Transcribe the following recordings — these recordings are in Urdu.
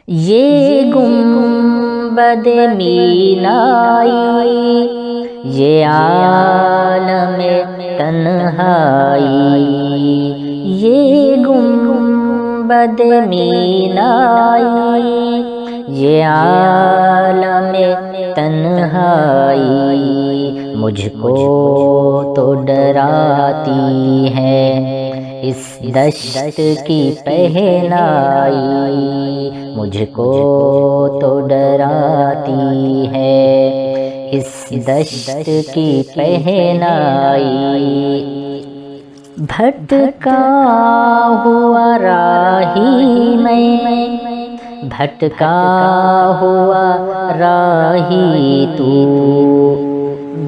یہ گنبد مینائی، یہ عالم تنہائی، یہ گنبد مینائی، یہ عالم تنہائی، مجھ کو تو ڈراتی ہے اس دشت کی پہنائی، مجھ کو تو ڈراتی ہے اس دشت کی پہنائی، بھٹکا ہوا راہی میں، بھٹکا ہوا راہی تو،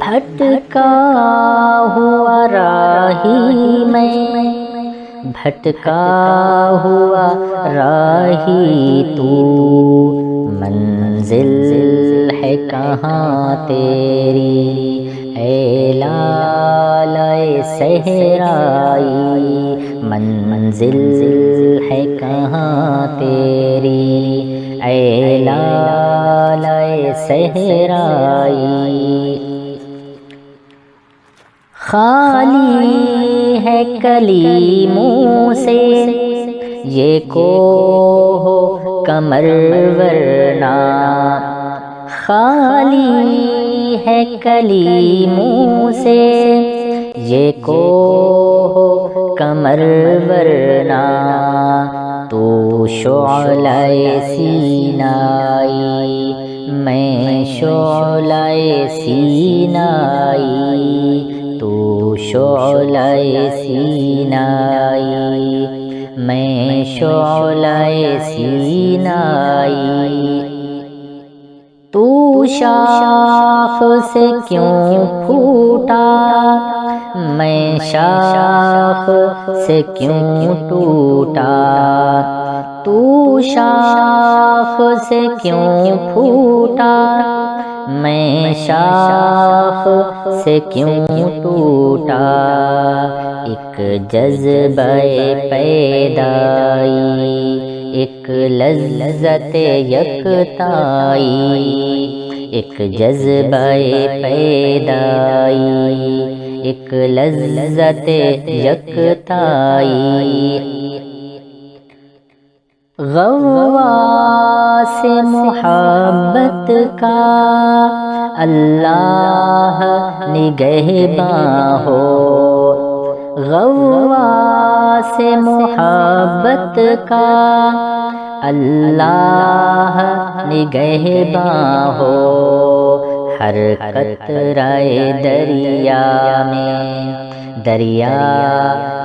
بھٹکا ہوا راہی میں، بھٹکا ہوا راہی تو، منزل ہے کہاں تیری اے لالۂ صحرائی، منزل ہے کہاں تیری اے لالۂ صحرائی، خالی ہے کلیموں سے یہ کوہ قمر ورنہ، خالی ہے کلیموں سے یہ کوہ قمر ورنہ، تو شعلہ سینائی میں شعلہ سینائی، تو شعلہ سینائی میں شعلہ سینائی، تو شاخ سے کیوں پھوٹا میں شاخ سے کیوں ٹوٹا، تو شاخ سے کیوں پھوٹا میں شاخ سے کیوں ٹوٹا، ایک جذبہ پیدائی، ایک لذت یکتائی، ایک جذبہ پیدائی، ایک لذت یکتائی، غواص محبت کا اللہ نگہباں ہو، غواص محبت کا اللہ نگہباں ہو، ہر قطرہ دریا میں دریا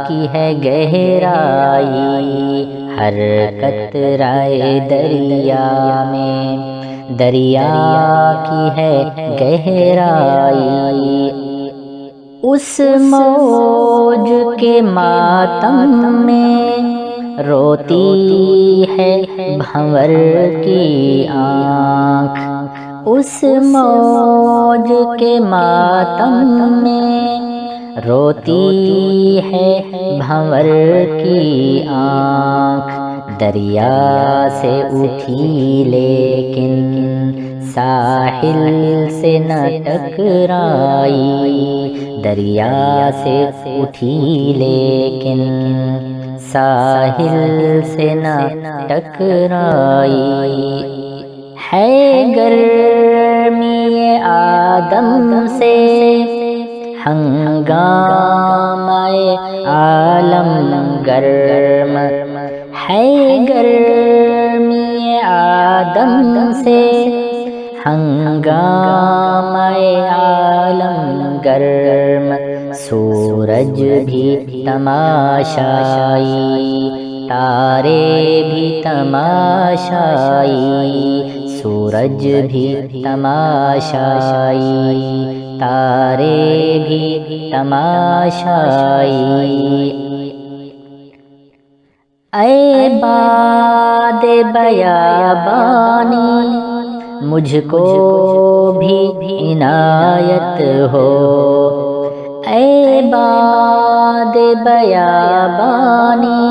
کی ہے گہرائی، ہر قطرہ دریا میں دریا کی ہے گہرائی، اس موج کے ماتم میں روتی ہے بھنور کی آنکھ، اس موج کے ماتم میں روتی ہے بھنور کی آنکھ، دریا سے اٹھی لیکن ساحل سے نہ ٹکرائی، دریا سے اٹھی لیکن ساحل سے نہ ٹکرائی، ہے گرمی آدم سے ہنگامہ عالم گرم، ہے گرمی آدم سے ہنگامہ عالم گرم، سورج بھی تماشائی، تارے بھی تماشائی، سورج بھی تماشائی، تارے بھی تماشائی، اے باد بیابانی مجھ کو بھی عنایت ہو، اے باد بیابانی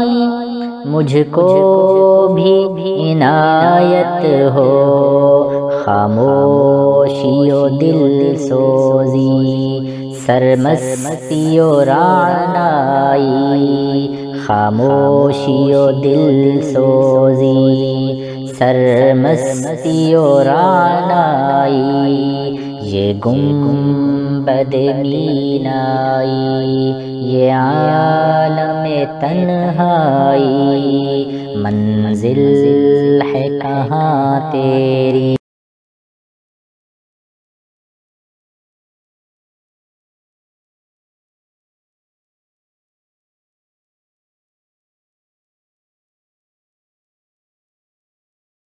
مجھ کو بھی عنایت ہو خاموشی و دل سوزی سرمستی و رعنائی خاموشی و دل سوزی سرمستی و رعنائی یہ گنبد مینائی یہ عالم تنہائی منزل ہے کہاں تیری